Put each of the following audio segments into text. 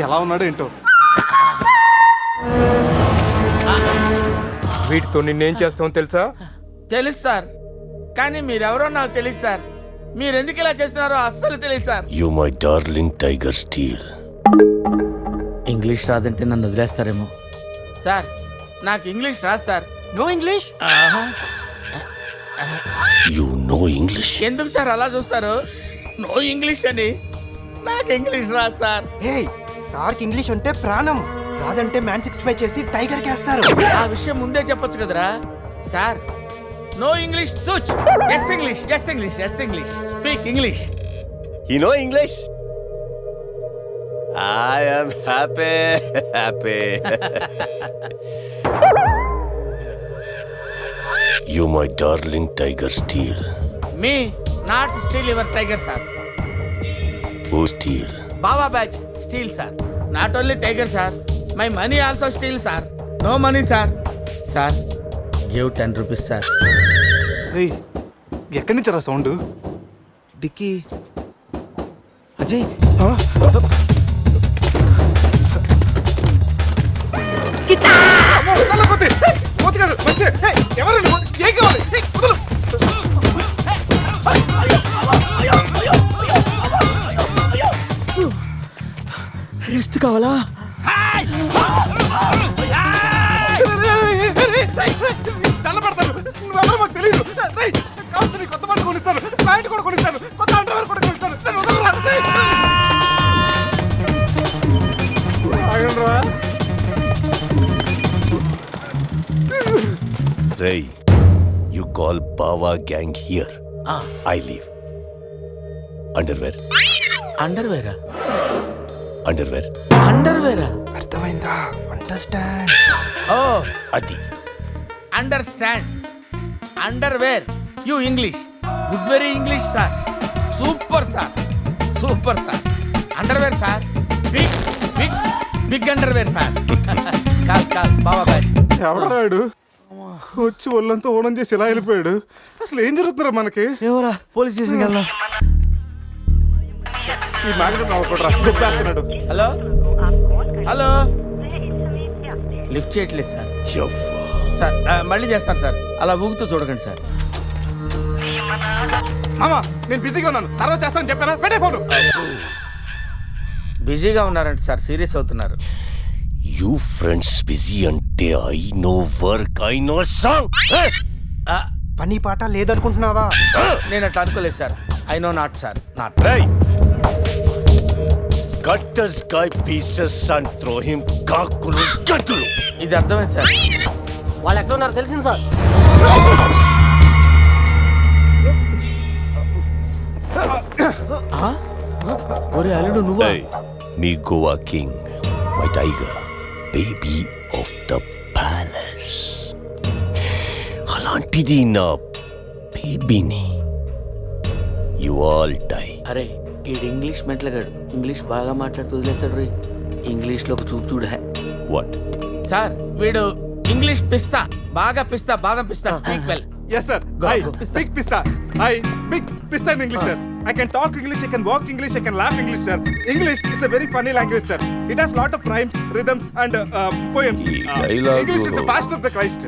ఎలా ఉన్నాడో ఏంటో. వీటితో నిన్నేం చేస్తామో తెలుసా? తెలుసు సార్, కానీ మీరెవరో నాకు తెలియదు సార్. మీరు ఎందుకు ఇలా చేస్తున్నారో అస్సలు తెలియదు sir. You my darling Tiger Steel. English రాదంటే నన్ను వదిలేస్తారేమో. సార్ నాకు ఇంగ్లీష్ రాదు sir. No English? You know English? ఎందుకు సార్ అలా చూస్తారు? నో ఇంగ్లీష్ అని. నాకు ఇంగ్లీష్ రాదు సార్. సార్కి ఇంగ్లీష్ అంటే ప్రాణం. రాదంటే మ్యాన్ 65 చేసి టైగర్ కేస్తారు. ఆ విషయం ముందే చెప్పొచ్చు కదరా sir. No English touch. Yes English, yes English, yes English. Speak English. You know English? I am happy. You my darling Tiger Steel. Me not steal your tiger sir. Who steal? బాబా batch steal sir. Not only tiger sir, my money also steal sir. No money sir. Sir give 10 rupees sir. రేయ్, ఎక్కడి నుంచి రా sound? Dicky Ajay rest కావాలా? తెల్లబడతాను, నువ్వెవరో మాకు తెలియదు. కావచ్చు కొత్త బట్టలు కొనిస్తాను, ప్యాంట్ కూడా కొనిస్తాను, కొత్త అండర్వేర్ కూడా కొనిస్తాను. Ray, you call Bawa gang here. I leave. Underwear. అండర్వేరా? Underwear. అండర్వేరా? అర్థమైందా? అండర్స్టాండ్. ఓ Adi. Understand. Underwear. You English. Good very English sir. Super sir, super sir. Underwear sir. Big big big underwear sir. Call call బాబా batch. ఎవడరాడు వచ్చి ఒళ్ళంతా ఓనం చేసి ఇలా వెళ్ళిపోయాడు? అసలు ఏం జరుగుతున్నారా మనకి? ఏమోరా, పోలీస్ స్టేషన్కి వెళ్దాం. ఈ మ్యాగ్నెట్ నవ్వకూడరా, దుబ్బేస్తున్నాడు. హలో హలో, లిఫ్ట్ చేయట్లేదు సార్. Jaffa. సార్ మళ్ళీ చేస్తాను సార్. అలా ఊగుతూ చూడకండి సార్. మామా నేను బిజీగా ఉన్నాను, తర్వాత చేస్తానని చెప్పానా? పెట్టే ఫోను. బిజీగా ఉన్నారంట సార్, సీరియస్ అవుతున్నారు. You friends busy ante I know work, I know song. పని పాట లేదనుకుంటున్నావా? నేను అట్లా అనుకోలేదు sir. I know not sir, not. Hey! Cut this guy pieces and throw him kakulu gantulu. ఇది అర్థమైంది సార్. వాళ్ళు ఎక్కడ ఉన్నారో తెలిసింది సార్. ఒరే అల్లుడు నువ్వా? Hey, me Goa king, my tiger, baby of the palace. అలాంటిది నా బేబీని. You all die. అరే ఈడు ఇంగ్లీష్ మెంట్లగాడు. ఇంగ్లీష్ బాగా మాట్లాడుతూ వదిలేస్తాడు రే. ఇంగ్లీష్లో ఒక చూపు చూడ. What? సార్ వీడు ఇంగ్లీష్ పిస్తా, బాగా పిస్తా, బాదం పిస్తా. Speak well. Yes sir. Go, Hi, go. big pista. Hi, big pista in English sir. I can talk English, I can walk English, I can laugh English sir. English is a very funny language sir. It has lot of rhymes, rhythms and poems. English is the fashion of the Christ.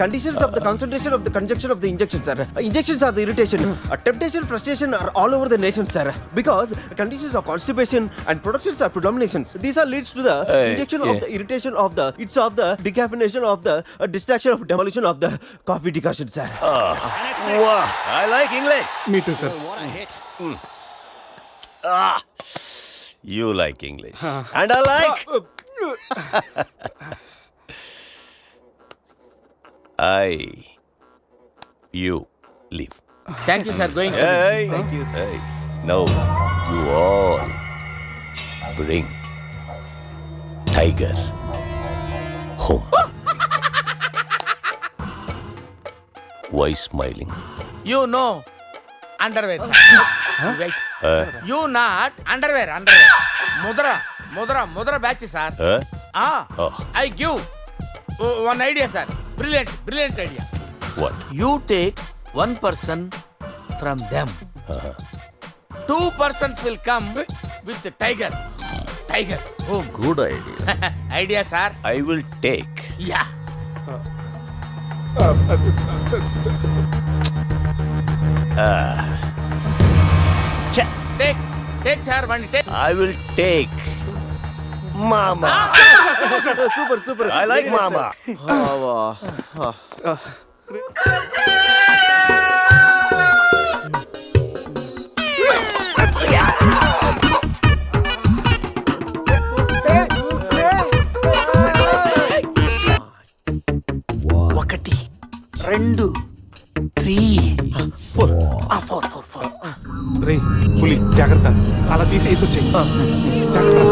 Conditions of the concentration of the conjunction of the injection, sir. Injections are the irritation. Temptation, frustration are all over the nation, sir. Because conditions of constipation and productions are predominations. These are leads to the injection of the irritation of the, it's of the decaffeination of the distraction of demolition of the coffee decoction, sir. Wow, I like English. Me too sir. You like English. And I like. You leave. Thank you sir. Going. Hey, thank you. Hey, now you all bring Tiger home. Why smiling? You know underwear sir. Right. You not underwear. Underwear. Mudra Mudra Mudra batch sir. Oh. I give one idea sir. Brilliant brilliant idea. What? You take 1 person from them. 2 persons will come with the tiger. Tiger. Oh, good idea. Idea sir. I will take. Yeah. Take sir బండి take. I will take. Mama. Super super I like Mama. ఒకటి రెండు three four. రే పులి జాగ్రత్త, అలా తీసి వేసి వచ్చాయి. జాగ్రత్త.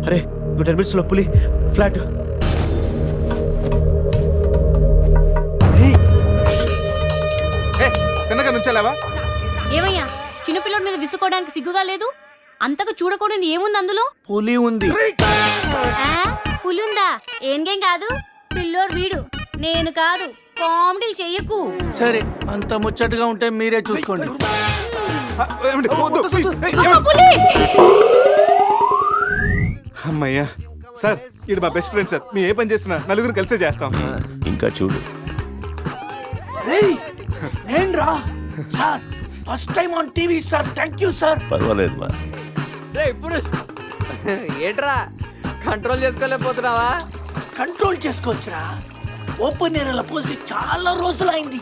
అరే 10 minutes లో పులి ఫ్లాట్. తిన్నగా నుంచాలేవా? ఏమయ్యా చిన్నపిల్లడి మీద విసుకోవడానికి సిగ్గుగా లేదు? అంతకు చూడకూడదు ఏముంది అందులో? పులి ఉంది. పులుందా? ఏం కాదు, పిల్లోడు వీడు, నేను కాదు. కామెడీలు చెయ్యకు. సరే అంత ముచ్చటగా ఉంటే మీరే చూసుకోండి. ఏమండి? వద్దు, please. అమ్మ, పులి! అమ్మయ్యా సార్, ఇది మా బెస్ట్ ఫ్రెండ్ సార్. మేము ఏ పని చేసినా నలుగురు కలిసే చేస్తాం. ఇంకా చూడు. నేను రా sir, first time on TV sir. Thank you sir. పర్వాలేదు మా. ఏంట్రా కంట్రోల్ చేసుకోలేకపోతున్నావా? కంట్రోల్ చేసుకోవచ్చురా. ఓపెన్ ఏరియాలో పోసి చాలా రోజులైంది.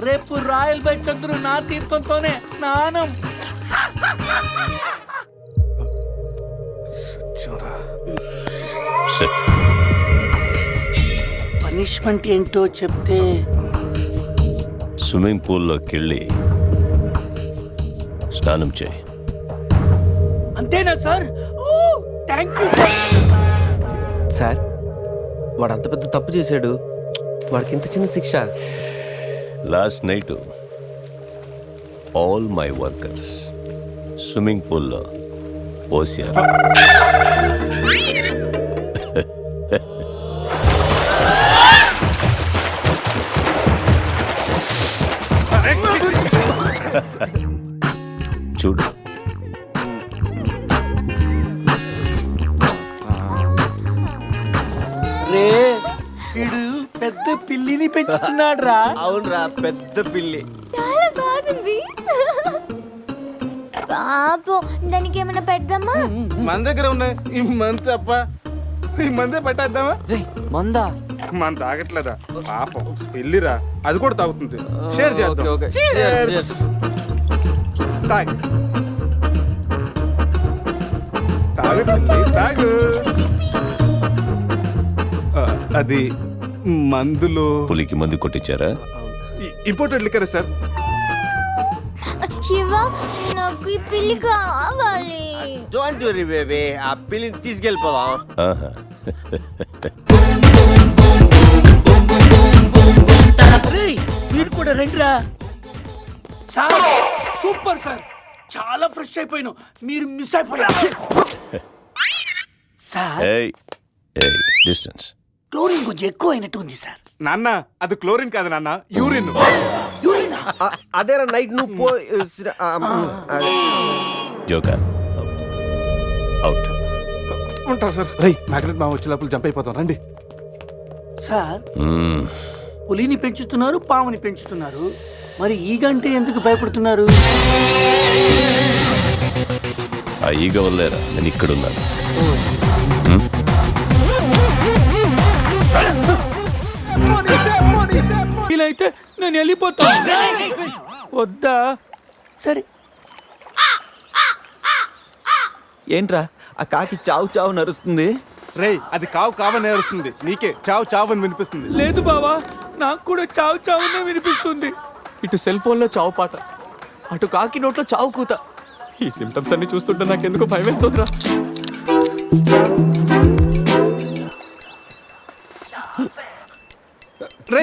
రేపు రాయల్ బై చంద్రు నా తీర్థంతోనే స్నానం. Sit. పనిష్మెంట్ ఏంటో చెప్తే స్విమ్మింగ్ పూల్లోకి వెళ్ళి స్నానం చేయి. అంతేనా sir? Thank you sir. Sir వాడు అంత పెద్ద తప్పు చేశాడు, వాడికి ఇంత చిన్న శిక్ష. Last night all my workers swimming పూల్లో పోసారు. చూడు. రే వీడు పెద్ద పిల్లిని పెంచుతున్నాడు రా. అవునరా, పెద్ద పిల్లి. చాలా బాగుంది. పాపం దానికి ఏమైనా పెడదామా? మన దగ్గర ఉన్నాయి ఈ మంత్ తప్ప, ఈ మందే పెట్టేద్దామా? మందా? మన తాగట్లేదా పాపం, పెళ్ళిరా, అది కూడా తాగుతుంది. షేర్ చేద్దాం. Cheers. తాగు తాగు పిల్లి, తాగు. అది మందులో పులికి మందు కొట్టించారా? Imported liquor sir. శివ, నాకు ఈ పిల్లి కావాలి. డోంట్ వరీ బేబీ, ఆ పిల్లిని తీసుకెళ్ళిపోదాం. ఆహా. రేయ్ మీరు కూడా రండిరా. సార్ సూపర్ సార్, చాలా ఫ్రెష్ అయిపోయాను. మీరు మిస్ అయిపోయారు సార్. ఏయ్ ఏయ్, డిస్టెన్స్. క్లోరిన్ కొంచెం ఎక్కువ అయినట్టు ఉంది సార్. నాన్న అది క్లోరిన్ కాదు నాన్న, యూరిన్. యూరినా? అదేరా నైట్ నువ్వు పో. Joker out. ఉంటాం సార్. రై మ్యాగ్నెట్ మా వచ్చే లోపల జంప్ అయిపోతాం, రండి. సార్ పులిని పెంచుతున్నారు, పాముని పెంచుతున్నారు, మరి ఈగంటే ఎందుకు భయపడుతున్నారు? ఆ ఈగ వల్లేరా నేను ఇక్కడున్నాను. వీలైతే నేను వెళ్ళిపోతాను. వద్దా? సరే. ఏంట్రా ఆ కాకి చావు చావు నరుస్తుంది? రే అది కావు కావని ఏరుస్తుంది, నీకే చావు చావు అని వినిపిస్తుంది. లేదు బావా, నాకు కూడా చావు చావునే వినిపిస్తుంది. ఇటు సెల్ ఫోన్ లో చావు పాట, అటు కాకి నోట్లో చావు కూత. ఈ సిమ్టమ్స్ అన్ని చూస్తుంటే నాకెందుకో భయం వేస్తుందిరా. రే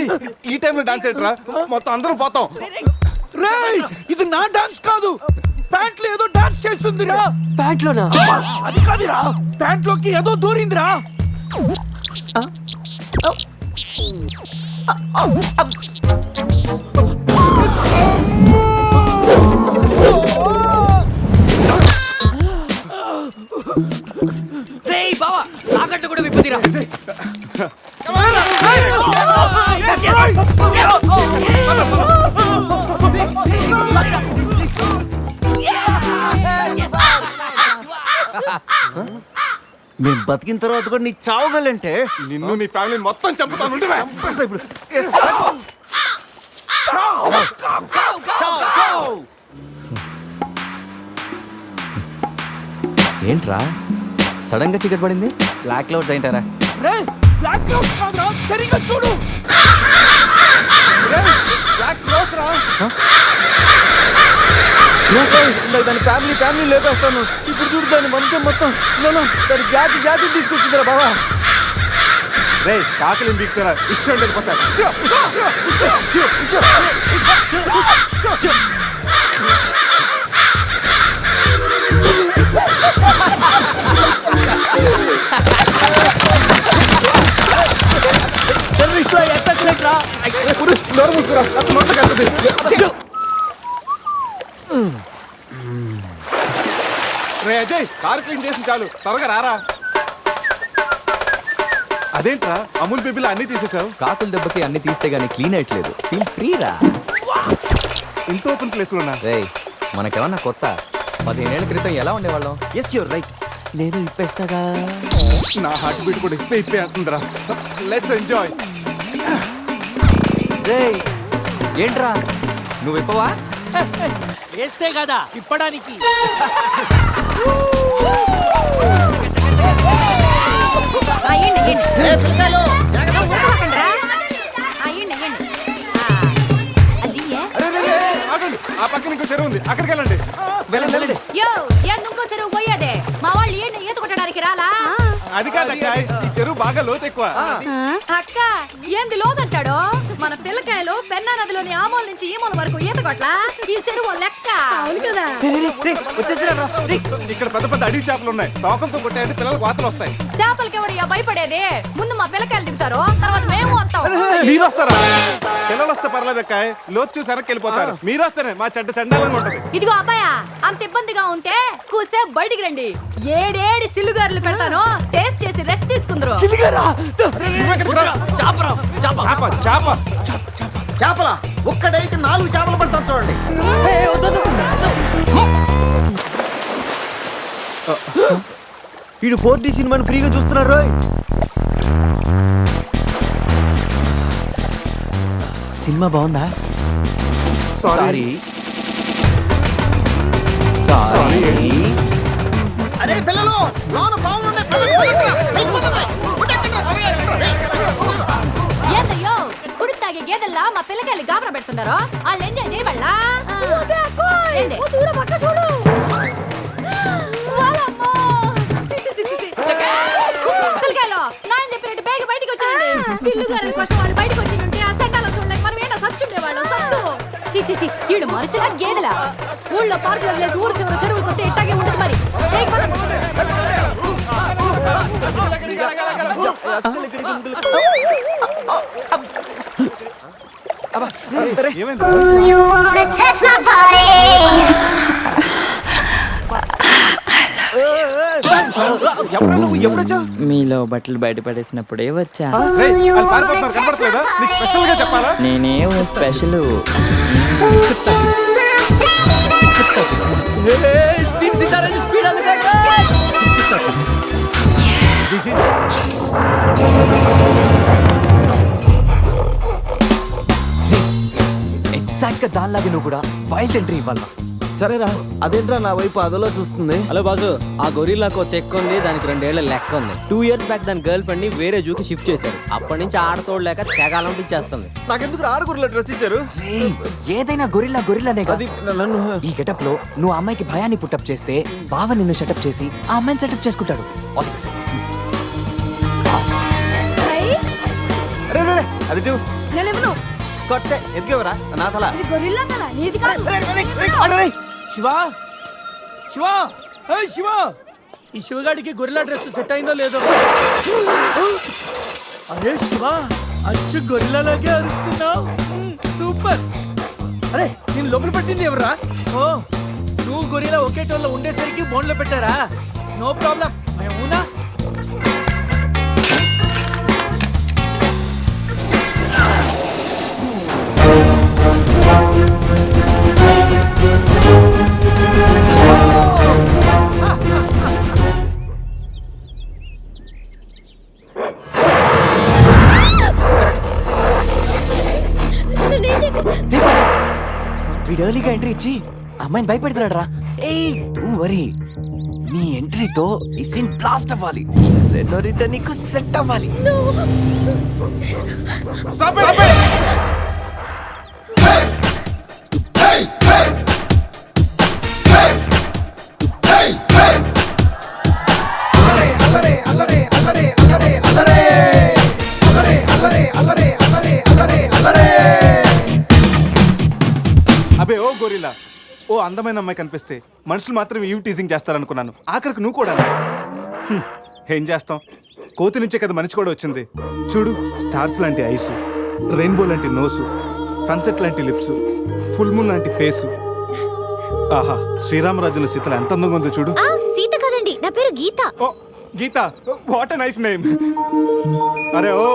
ఈ టైంలో డాన్స్ ఏంట్రా, మొత్తం అందరం పోతాం. రేయ్ ఇది నా డాన్స్ కాదు, ప్యాంట్లో ఏదో డాన్స్ చేస్తుందిరా. ప్యాంట్లోనా? అది కాదురా, ప్యాంట్లోకి ఏదో దూరిందిరా. తీరా మేము బతికిన తర్వాత కూడా నీ చావుగలంటే నిన్ను నీ ఫ్యామిలీ మొత్తం చంపుతాను ఉండవే. ఏంట్రా సడన్ గా చీకటి పడింది? బ్లాక్ క్లౌడ్స్ ఏంటారా? బ్లాక్ క్లౌడ్స్ కాదురా, సరిగ్గా చూడు. దాని ఫ్యామిలీ లేపేస్తాను. ఇప్పుడు చూడు దాని మంచం మొత్తం దాని జాతి తీసుకొచ్చిందిరా బాబా. రే కాకలిని బీక్తారా ఇష్టం వెళ్ళిపోతారు. రే అజయ్ కార్ క్లీన్ చేసి చాలు, త్వరగా రారా. అదేంట్రా అమూల్ బేబీలో అన్ని తీసేసావు? కాకుల దెబ్బకి అన్ని తీస్తే గానీ క్లీన్ అయ్యట్లేదు. ఫీల్ ఫ్రీ రా. ఇంత ఓపెన్ ప్లేస్ ఉన్నా రేయ్ మనకేమన్నా కొత్త? 15 ఏళ్ల క్రితం ఎలా ఉండేవాళ్ళం? Yes you're right. నేను ఇప్పేస్తాగా. నా హార్ట్ బీట్ కూడా ఇప్పే అంటుందిరా. Let's enjoy. రేయ్ ఏంట్రా నువ్వు ఇప్పవా? వేస్తే కదా ఇప్పడానికి. ఆగండి, ఆ పక్కన ఇంకో చెరువు ఉంది, అక్కడికి వెళ్ళండి. వెళ్ళండి. ఎందుకో చెరువు పోయేదే మా వాళ్ళు ఈత కొట్టడానికి రాలా? అది కాదక్క, ఈ చెరువు బాగా లోతు ఎక్కువ. అక్క ఏంది లోదంటాడు? మన పిల్లకాయలు పెన్నా నదిలోని ఆ మూల నుంచి ఈ మూల వరకు ఈత కొట్లా. ఈ చెరువు లెక్క. అవును కదా. వచ్చేసిరా. ఇక్కడ పెద్ద పెద్ద అడవి చేపలు ఉన్నాయి, తోకంతో కొట్టాయంటే పిల్లలకు వాతలు వస్తాయి. చేపలకి ఎవడయ్యా భయపడేది? ముందు మా పిల్లకాయలు దిగుతారు, తర్వాత మేము వస్తాం. మీరు వస్తారా? పిల్లలు వస్తే పర్లేదక్క, లోతు చూసి వెనక్కి వెళ్ళిపోతారు. మీరు వస్తేనే మా చండాలంగా ఉంటది. ఇదిగో అబ్బాయా, అంత ఇబ్బందిగా ఉంటే కూసేపు బయటికి రండి. ఏడేడి సిల్లుగారులు పెడతాను, టేస్ట్ చేసి రెస్ట్ తీసుకుందరు. చేపల ఒక్కడైతే 4 చేపలు పడతాను చూడండి. వీడు 4D సినిమాని ఫ్రీగా చూస్తున్నారు. సినిమా బాగుందా? సారీ. అరే పిల్లలు లోన బాగున్నాయి. ఏందయ్యో కుడి తాగే గేదెల్లా మా పిల్లకాయలు గాబరా పెడుతున్నారో వాళ్ళు ఎంజాయ్ చేయబడలా? చూడు పిల్లకాయలు నాయన చెప్పినట్టు బేగ బయటికి వచ్చేయండి. సిల్లుగారుల కోసం వాళ్ళు బయటకు వచ్చి ఉంటే ఆ సెంటాలో చూడలేక మనం ఏంటో సచ్చుండేవాళ్ళం. సత్తు చీచి వీళ్ళు మనుషులా గేదెలా? ఊళ్ళో పార్కులు వదిలేసి ఊరు చివరి చెరువులు కొత్త ఇట్టాగే ఉంటుంది మరి. ఎప్పుడొచ్చా? మీలో బట్టలు బయట పడేసినప్పుడే వచ్చా. స్పెషల్ గా చెప్పాలా? నేనేం స్పెషల్. ఎగ్జాక్ట్ గా దానిలాగే నువ్వు కూడా వైల్డ్ ఎంట్రీ ఇవ్వాలా? సరేరా. అదేంట్రా నా వైపు అదలో చూస్తుంది? హలో బాజు, ఆ గొరిల్లాకు తెక్క ఉంది, దానికి 2 ఏళ్ల లెక్క ఉంది. 2 years బ్యాక్ దాని గర్ల్ ఫ్రెండ్ ని వేరే జూకి షిఫ్ట్ చేశారు. అప్పటి నుంచి ఆడతోడలేక తెగాలం చేస్తుంది. నాకెందుకు 6 గుర్రెల డ్రెస్ ఇచ్చారు? ఏదైనా గొరిల్లానే అది నన్ను ఈ గెటప్ లో నువ్వు అమ్మాయికి భయాన్ని పుట్టప్ చేస్తే బావ నిన్ను సెటప్ చేసి ఆ అమ్మాయిని సెటప్ చేసుకుంటాడు. అది కొట్టే ఎందుకెవరా నా తల? శివా శివా శివా, ఈ శివగాడికి గొరిల్లా డ్రెస్ సెట్ అయిందో లేదో. అరే శివా, అచ్చు గొరిల్లాలాగే అరుస్తున్నావు. సూపర్. అరే నేను లోపల పెట్టింది ఎవరా? ఓ నువ్వు గొరిల్లా ఒకే టోల్లో ఉండేసరికి బోన్లో పెట్టారా? No problem. అవునా వీడు ఎర్లీగా ఎంట్రీ ఇచ్చి అమ్మాయిని భయపెడతాడు రా. ఏయ్ డోంట్ వరీ, నీ ఎంట్రీతో ఈ సీన్ బ్లాస్ట్ అవ్వాలి. సెనోరిటా నీకు సెట్ అవ్వాలి. Stop it! అబే ఓ గొరిల్లా, ఓ అందమైన అమ్మాయి కనిపిస్తే మనుషులు మాత్రం ఈవ్ టీజింగ్ చేస్తారనుకున్నాను. ఆఖరికి నువ్వు కూడా. ఏం చేస్తాం, కోతి నుంచే కదా మనిషి కూడా వచ్చింది. చూడు, స్టార్స్ లాంటి ఐసు, రెయిన్బో లాంటి నోసు, సన్సెట్ లాంటి లిప్స్, ఫుల్ మూన్ లాంటి ఫేసు. ఆహా, శ్రీరామరాజుల సీతలు ఎంత అందంగా ఉందో చూడు. సీత కదండి, నా పేరు గీత. ఓ గీత, వాట్ ఎ నైస్ నేమ్. అరే ఓ,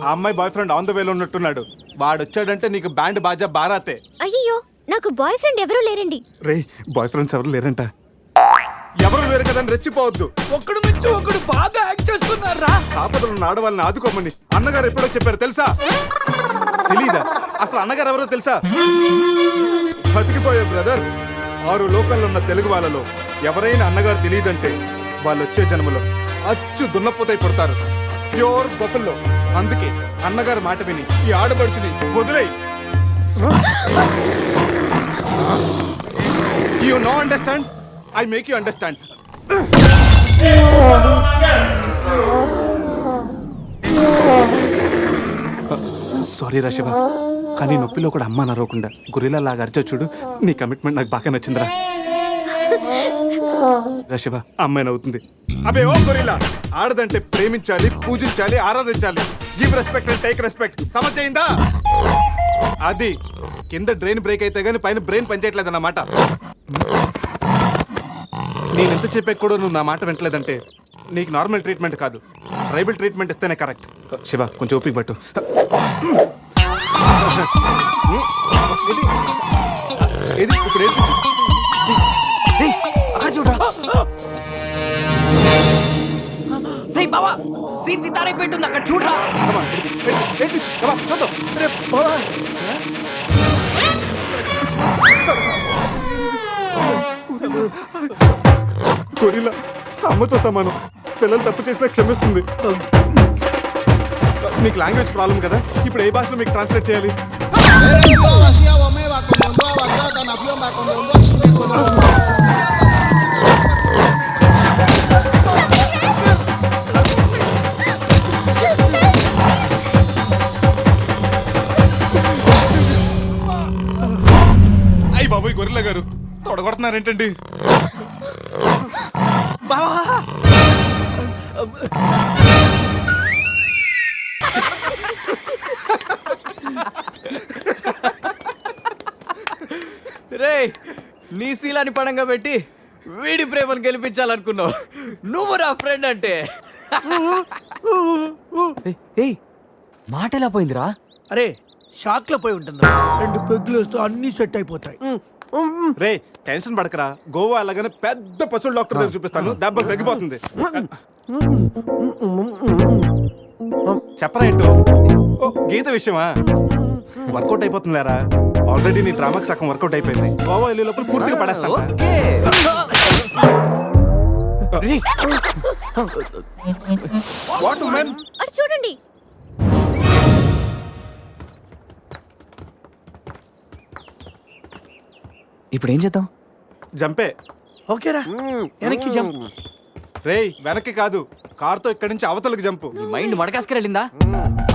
ఆ అమ్మాయి బాయ్ ఫ్రెండ్ ఆన్ ద వేలో ఉన్నట్టున్నాడు. వాడు వచ్చాడంటే నీకు బ్యాండ్ బాజా బారాతే. అయ్యో, నాకు బాయ్ ఫ్రెండ్ ఎవరూ లేరండి. రే, బాయ్ ఫ్రెండ్స్ ఎవరు లేరంట. ఎవరు లేరు కదని రెచ్చిపోవద్దు. ఒకడు నుంచి ఒకడు బాగా యాక్ట్ చేస్తున్నారా. ఆపదలు ఉన్న ఆడవాళ్ళని ఆదుకోమని అన్నగారు ఎప్పుడో చెప్పారు తెలుసా? తెలీదా? అసలు అన్నగారు ఎవరో తెలుసా? బతికిపోయే బ్రదర్, 6 లోకల్లో ఉన్న తెలుగు వాళ్ళలో ఎవరైనా అన్నగారు తెలియదంటే వాళ్ళు వచ్చే జన్మలో అచ్చు దున్నపోతై పుడతారు. ప్యూర్ బొబ్బల్లో. అందుకే అన్నగారు మాట విని ఈ ఆడపడుచుని వదిలేయి. You know understand? I make you understand. Sorry రా శివ, కానీ నొప్పిలో కూడా అమ్మ నరవకుండా గురిలా లాగా అరిచా చూడు. నీ కమిట్మెంట్ నాకు బాగా నచ్చిందిరా. శివ, అమ్మాయి నవ్వుతుంది. అబే ఓ గొరిల్లా, ఆడదంటే ప్రేమించాలి, పూజించాలి, ఆరాధించాలి. Give respect and take respect. సమర్థయిందా? అది కింద డ్రైన్ బ్రేక్ అయితే గానీ పైన బ్రెయిన్ పనిచేయట్లేదు అన్నమాట. నేను ఎంత చెప్పే కూడా నువ్వు నా మాట వింటలేదంటే నీకు నార్మల్ ట్రీట్మెంట్ కాదు, ట్రైబల్ ట్రీట్మెంట్ ఇస్తేనే కరెక్ట్. శివ, కొంచెం ఓపిక పట్టు. ఇది ఇప్పుడు ఏంటి? చూడరా రే బావా, సీన్ సితారే పెట్టుంది అక్కడ చూడరా. గొరిల్లా అమ్మతో సమానం. పిల్లలు తప్పు చేసినా క్షమిస్తుంది. మీకు లాంగ్వేజ్ ప్రాబ్లం కదా, ఇప్పుడు ఏ భాషలో మీకు ట్రాన్స్లేట్ చేయాలి? అయ్యి బాబోయ్, గొరిల్లా గారు తొడగొడుతున్నారేంటండి? రే, నీ శీలాన్ని పడంగా పెట్టి వీడి ప్రేమను గెలిపించాలనుకున్నావు. నువ్వు నా ఫ్రెండ్ అంటే. ఏయ్, మాట ఎలా పోయిందిరా? అరే, షాక్ లో పోయి ఉంటుంది. 2 పెగ్గులు వస్తూ అన్ని సెట్ అయిపోతాయి. రే, టెన్షన్ పడకరా. గోవా అలాగనే పెద్ద పశువుల డాక్టర్ దగ్గర చూపిస్తాను, దెబ్బ తగ్గిపోతుంది. చెప్పరా ఏంటో? ఓ, గీత విషయమా? వర్కౌట్ అయిపోతుంది లేరా. ఆల్రెడీ నీ డ్రామాకి సగం వర్కౌట్ అయిపోయింది. గోవా వెళ్ళే లోపల పూర్తిగా పడేస్తాను. What women? అటు చూడండి. ఇప్పుడు ఏం చేద్దాం? జంపే. ఓకేరా, వెనక్కి జంప్. రేయ్, వెనక్కి కాదు, కార్తో ఇక్కడి నుంచి అవతలకి జంపు. నీ మైండ్ మడకాసుకు వెళ్ళిందా?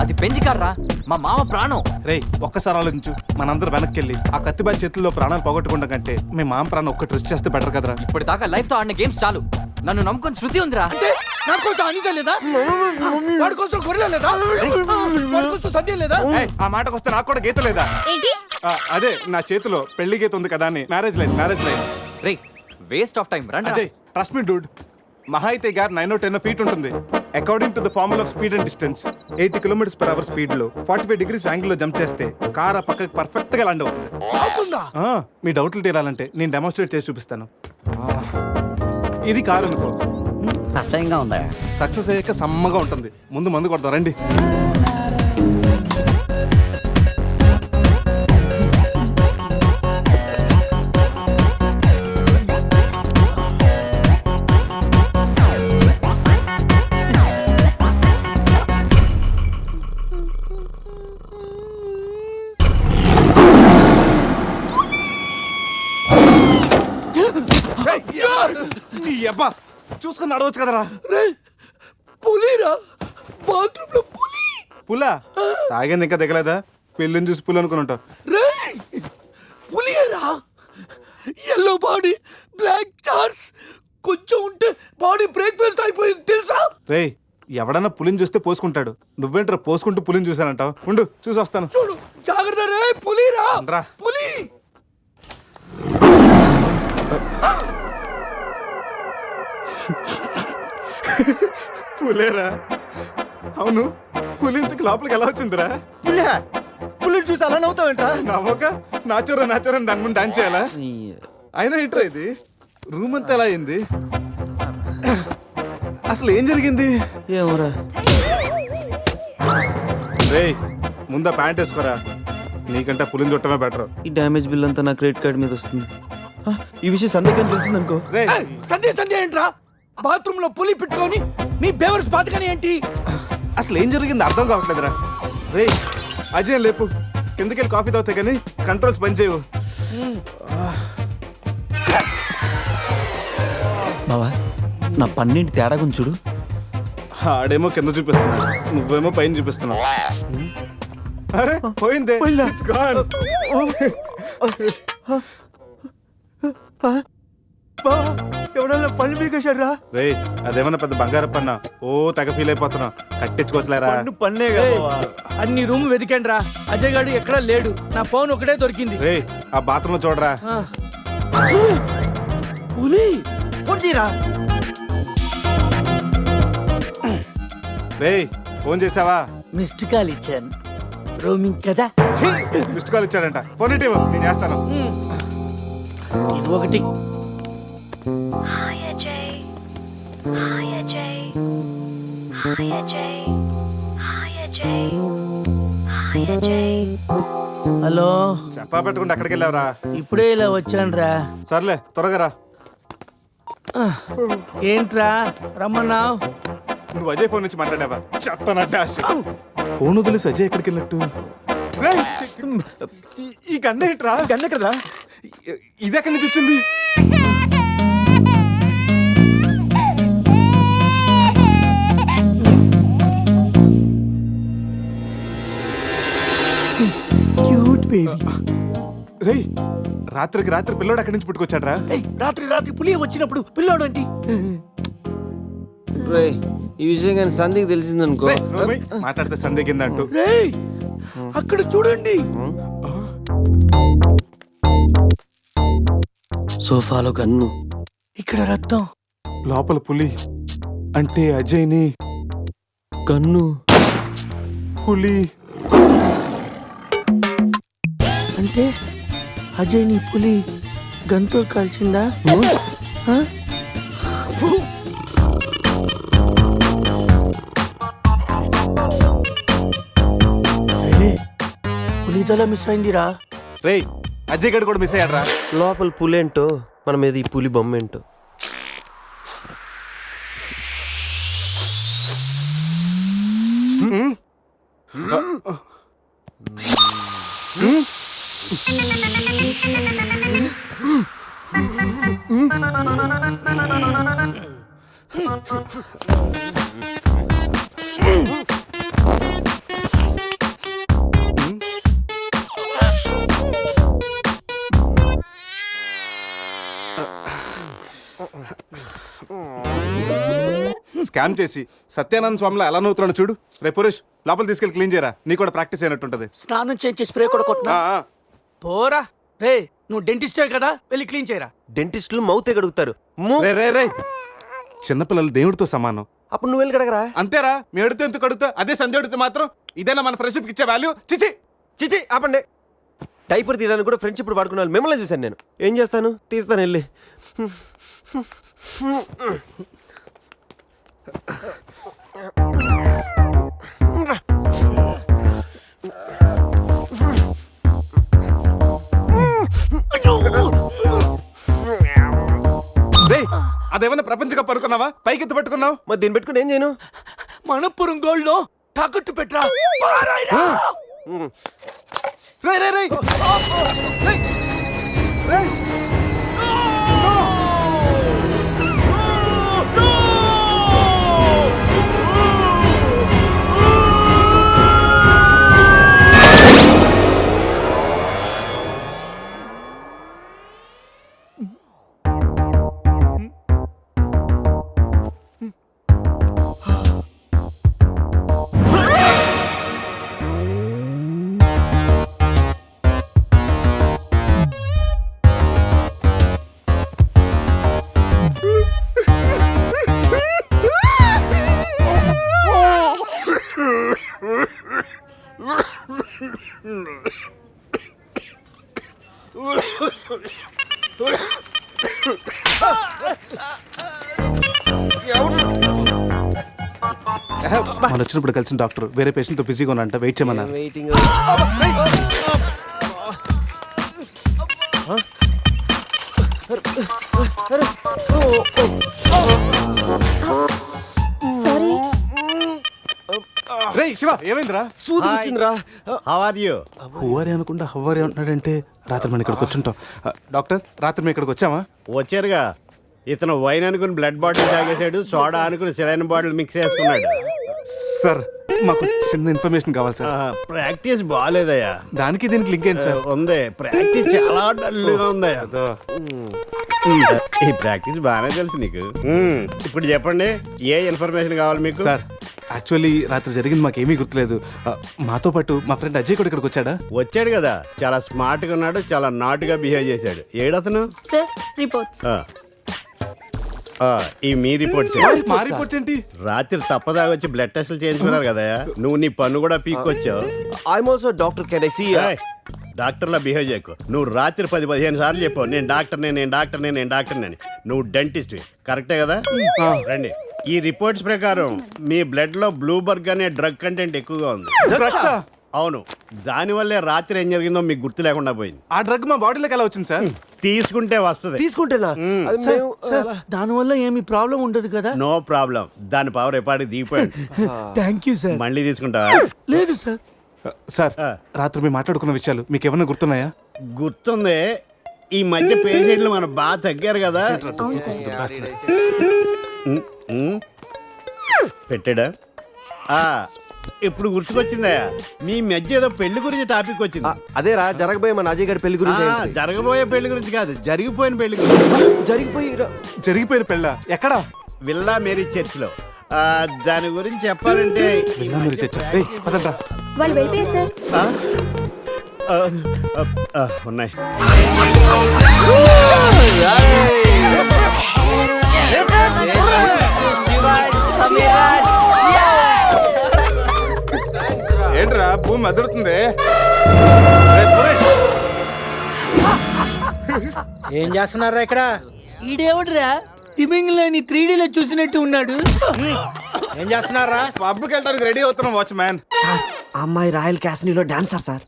అది పెంచి కార్రా, మా మామ ప్రాణం. రేయ్, ఒక్కసారి ఆలోచించు. మనందరూ వెనక్కి వెళ్ళి ఆ కత్తిబాయి చేతుల్లో ప్రాణాలు పోగొట్టుకుంటాం కంటే మీ మామ ప్రాణం ఒక్క ట్రిస్ట్ చేస్తే బెటర్ కదరా. ఇప్పటిదాకా లైఫ్ తో ఆడిన గేమ్స్ చాలు. నన్ను నమ్ముకొని శృతి ఉందిరా. నా కోసం అనిత లేదా? వాడి కోసం గొర్రె లేదా? వాడి కోసం సద్య లేదా? ఏయ్, ఆ మాటకు వస్తే నాకు కూడా గీత లేదా? ఏంటి? అదే నా చేతిలో పెళ్లి గీత ఉంది కదా అని. Marriage line. రే, వేస్ట్ ఆఫ్ టైం. రండి. Ajay, trust me dude. మహా అయితే గారు 9-10 ఫీట్ ఉంటుంది. According to the formula of speed and distance 80 km/h speed లో 45 degrees యాంగిల్ లో జంప్ చేస్తే కార్ ఆ పక్కకి పర్ఫెక్ట్ గా ల్యాండ్ అవుతుంది. మీ డౌట్లు తీరాలంటే నేను డెమోన్స్ట్రేట్ చేసి చూపిస్తాను. ఇది కారు అనుకో, అసహ్యంగా ఉందా? సక్సెస్ అయ్యాక సమ్మగా ఉంటుంది. ముందు మందు కొడతాం రండి. అబ్బా చూసుకుని నడవచ్చు కదరా. పులిరా, బాత్రూమ్ లో పులి. పులా తాగింది ఇంకా దిగలేదా? పెళ్ళిని చూసి పులి అనుకుని ఉంటావు. రేయ్, పులియేరా. ఎల్లో బాడీ, బ్లాక్ చార్స్, కొంచెం ఉంటే బాడీ బ్రేక్ఫాస్ట్ అయిపోయింది తెలుసా? రేయ్ ఎవడన్నా పులిని చూస్తే పోసుకుంటాడు, నువ్వేంట్రా పోసుకుంటూ పులిని చూసానంటావు? ఉండు చూసి వస్తాను. చూడు జాగ్రత్త రే, పులిరా రా. పులి. పులేరా? అవును, పులి ఇంతకు లోపలికి ఎలా వచ్చిందిరా? పులి పులిని చూసి అలా నవ్వుతావేంట్రా? నవ్వక నాచురా అని దాని ముందు డాన్స్ చేయాలా? అయినా ఏంట్రా ఇది? రూమ్ అంతా ఎలా అయింది? అసలు ఏం జరిగింది? ఏమోరా. రేయ్ ముందా ప్యాంట్ వేసుకోరా, నీకంటే పులిని చుట్టమే బెటర్. ఈ డ్యామేజ్ బిల్ అంతా నా క్రెడిట్ కార్డ్ మీద వస్తుంది. ఈ విషయం సందేహం తెలిసింది అనుకో. రేయ్ సంధ్య ఏంట్రా? బాత్రూమ్ లో పులి పెట్టుకొని మీ బేవర్స్ బాతకని ఏంటి? అసలు ఏం జరిగింది అర్థం కావట్లేదురా. రేయ్ అజయ్ లేపు, కిందకెళ్ళి కాఫీ తాగుతాయి కానీ కంట్రోల్స్ పని చేయవు. బావా నా పన్నెండు తేడా గురించి చూడు. ఆడేమో కింద చూపిస్తున్నాడు, నువ్వేమో పైన చూపిస్తున్నావు. అరే పోయిందే. It's gone. ఎవడన్నా పళ్ళు పీకేశాడ్రా? రేయ్ అదేమన్నా పెద్ద బంగారం పన్నా? ఓ తెగ ఫీల్ అయిపోతున్నా, కట్టించుకోవచ్చులేరా? పన్నే అన్ని రూమ్ వెతికాను రా, అజయ్ గాడు ఎక్కడా లేడు. నా ఫోన్ ఒకటే దొరికింది. రేయ్ ఆ బాత్రూమ్ లో చూడరా. పులి ఫోన్ చేయరా. రేయ్ ఫోన్ చేసావా? మిస్డ్ కాల్ ఇచ్చాను, రోమింగ్ కదా. మిస్డ్ కాల్ ఇచ్చాడంట, ఫోన్ ఇటు ఇవ్వు, నేను చేస్తాను. ఇది ఒకటి. Hi Ajay, hi Ajay, hi Ajay, hi Ajay, hi Ajay. Hello, చెప్పా పెట్టుకుంటే అక్కడికి వెళ్ళావరా? ఇప్పుడే ఇలా వచ్చాను రా. సర్లే త్వరగా రా. ఏంట్రా రమ్మన్నావు? నువ్వు అజయ్ ఫోన్ నుంచి మాట్లాడావా? చెప్తాను డాష్. ఫోన్ వదిలేసి అజయ్ ఎక్కడికి వెళ్ళట్టు? రేయ్, ఈ గన్న ఏంట్రా? గన్న కదరా? ఇది ఎక్కడి నుంచి వచ్చింది? Cute baby. రేయ్ రాత్రికి రాత్రి పిల్లోడు అక్కడి నుంచి పుట్టుకొచ్చాడ్రా? రాత్రి పులి వచ్చినప్పుడు పిల్లోడు ఏంటి? రేయ్ ఈ విషయం కానీ సంధికి తెలిసిందనుకో. రేయ్, నోర్మై, మాట్లాడితే సందేహిందంటూ. రేయ్ అక్కడ చూడండి. సోఫాలో గన్ను, ఇక్కడ రక్తం, లోపల పులి. అంటే అజయ్ని గన్ను పులి. అంటే అజయ్ నీ పులి గన్తో కాల్చిందా? ఆ? ఏ, పులి తల మిస్ అయిందిరా. రేయ్ అజయ్ గడు కూడా మిస్ అయ్యాడ్రా. లోపల పులేంటో మన మీద ఈ పులి బొమ్మ ఏంటో. స్కామ్ చేసి సత్యానంద స్వామిలో ఎలా నవ్వుతున్నాడు చూడు. రేపు పురేష్ లోపల తీసుకెళ్ళి క్లీన్ చేయరా, నీ కూడా ప్రాక్టీస్ అయినట్టుంటది. స్నానం చేయించి స్ప్రే కూడా కొట్టినా పోరా. రే నువ్వు డెంటిస్టే కదా, వెళ్ళి క్లీన్ చేయరా. డెంటిస్టులు మౌత్ గడుగుతారు. రే రే రే చిన్నపిల్లలు దేవుడితో సమానం. అప్పుడు నువ్వు వెళ్ళి కడగరా. అంతేరా, మీ అడితే ఎందుకు అడుగుతా? అదే సంధ్య అడిగితే మాత్రం ఇదేనా మన ఫ్రెండ్షిప్ ఇచ్చే వాల్యూ? చిచి చిచి ఆపండి. టైపర్ తీయడానికి కూడా ఫ్రెండ్షిప్ వాడుకున్నాను. మిమ్మల్ని చూశాను నేను. ఏం చేస్తాను, తీస్తాను వెళ్ళి. రే అదేమన్నా ప్రపంచ కప్ అనుకున్నావా? పైకి ఎత్తు పట్టుకున్నావు. మరి దీన్ని పెట్టుకుని ఏం చేయను? మనపురం గోల్డ్ లో తాకట్టు పెట్టరా. పారాయిరా. రే రే రే రే రే మనం వచ్చినప్పుడు కలిసిన డాక్టర్ వేరే పేషెంట్తో బిజీగా ఉన్నంట వెయిట్ చేయమన్నారు. వెయిటింగ్. సారీ. రే శివ ఏమైందిరా? సూది వచ్చిందిరా. How are you? హువారి అనుకుంటా హవ్వారి అంటున్నాడంటే రాత్రి మనం ఇక్కడికి వచ్చుంటాం. డాక్టర్ రాత్రి మేము ఇక్కడికి వచ్చామా? వచ్చారుగా. ఇతను వైన్ అనుకుని బ్లడ్ బాటిల్ తాగేశాడు, సోడా అనుకుని సెలైన్ బాటిల్ మిక్స్ చేసుకున్నాడు. సార్ మాకు చిన్న ఇన్ఫర్మేషన్ కావాలి సార్. ప్రాక్టీస్ బాగాలేదయ్యా. దానికి దీనికి లింక్ ఏంటి సార్? ఉంది, ప్రాక్టీస్ చాలా డల్గా ఉందయ్యా. ఈ ప్రాక్టీస్ బాగానే తెలుసు నీకు. ఇప్పుడు చెప్పండి, ఏ ఇన్ఫర్మేషన్ కావాలి మీకు? సార్ యాక్చువల్లీ రాత్రి జరిగింది మాకేమీ గుర్తులేదు. మాతో పాటు మా ఫ్రెండ్ అజయ్ కూడా ఇక్కడికి వచ్చాడా? వచ్చాడు కదా, చాలా స్మార్ట్ గా ఉన్నాడు, చాలా నాటుగా బిహేవ్ చేశాడు. ఏడతను? Sir reports. ఈ మీ రిపోర్ట్స్. మా రిపోర్ట్స్ ఏంటి? రాత్రి తప్పదాగా వచ్చి బ్లడ్ టెస్టులు చేయించుకున్నారు కదా, నువ్వు నీ పన్ను కూడా పీక్కొచ్చావు. I'm also doctor. Can I see? డాక్టర్లా బిహేవ్ చేయకు. నువ్వు రాత్రి 10-15 సార్లు చెప్పావు నేను డాక్టర్నే, నేను డాక్టర్నే, నేను డాక్టర్నే. నువ్వు డెంటిస్ట్, కరెక్టే కదా? రండి. ఈ రిపోర్ట్స్ ప్రకారం మీ బ్లడ్ లో బ్లూబర్గ్ అనే డ్రగ్ కంటెంట్ ఎక్కువగా ఉంది. అవును, దానివల్లే రాత్రి ఏం జరిగిందో మీకు గుర్తు లేకుండా పోయింది. ఆ డ్రగ్ మా బాడీలోకి ఎలా వచ్చింది సార్? తీసుకుంటే వస్తుంది. తీసుకుంటేనా? అది మేము దానివల్ల ఏమి ప్రాబ్లం ఉండదు కదా? No problem. దాని పవర్ ఎప్పటికి దిగిపోయింది. Thank you sir. మళ్ళీ తీసుకుంటావా? లేదు సార్. సార్ రాత్రి మేము మాట్లాడుకున్న విషయాలు మీకు ఏమన్నా గుర్తున్నాయా? గుర్తుంది. ఈ మధ్య పేషెంట్లు మనం బాగా తగ్గారు కదా. పెట్టాడా? ఇప్పుడు గుర్తుకొచ్చిందయ్యా, మీ మధ్య ఏదో పెళ్లి గురించి టాపిక్ వచ్చింది. అదేరా జరగబోయే మన అజయ్ గారి పెళ్లి గురించి. జరగబోయే పెళ్లి గురించి కాదు, జరిగిపోయిన పెళ్లి గురించి. జరిగిపోయిన పెళ్ళ ఎక్కడ? విల్లా మేరీ చర్చ్ లో. దాని గురించి చెప్పాలంటే విన్నా మీరు చర్చ. రేయ్, పదండ్రా. వాళ్ళు వెళ్ళిపోయారు సార్. ఉన్నాయి. ఏంట్రా భూమి అదురుతుంది? ఏం చేస్తున్నారా ఇక్కడ? ఈడేవడ్రా తిమింగ్లని 3Dలో చూసినట్టు ఉన్నాడు. ఏం చేస్తున్నారా? పబ్కి వెళ్ళడానికి రెడీ అవుతున్నాం వాచ్మ్యాన్. అమ్మాయి రాయల్ క్యాసినీలో డాన్సర్ సార్.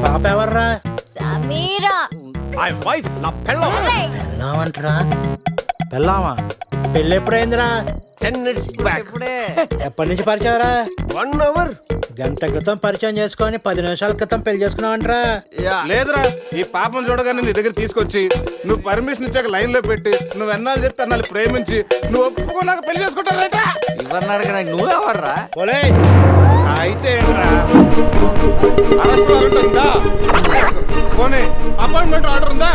పాప ఎవర్రా? సమీరా. వైఫ్ నా పెళ్ళం. పెళ్ళామంటరా? పెళ్ళామా? పెళ్ళి ఎప్పుడైందిరా? 10 minutes back. ఎప్పటి నుంచి పరిచయరా? 1 hour. గంట క్రితం పరిచయం చేసుకొని 10 నిమిషాల క్రితం పెళ్లి చేసుకున్నావంటరా? లేదురా, ఈ పాపం చూడగానే నీ దగ్గర తీసుకొచ్చి నువ్వు పర్మిషన్ ఇచ్చాక లైన్ లో పెట్టి నువ్వు ఎన్నాళ్ళు చెప్తే అన్నాళ్ళు ప్రేమించి నువ్వు ఒప్పుకున్నాక పెళ్లి చేసుకుంటారట. ఇవన్నీ అడగడానికి నువ్వెవర్రా? పోలీస్. అయితే ఏంట్రా, అరెస్ట్ వారెంట్ ఉందా? పోనీ అపాయింట్మెంట్ ఆర్డర్ ఉందా?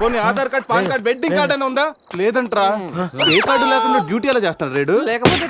పోనీ Aadhaar card, pan card, wedding card అని ఉందా? లేదంట్రా. ఏ కార్డు లేకుండా డ్యూటీ ఎలా చేస్తాడు రేడు? లేకపోతే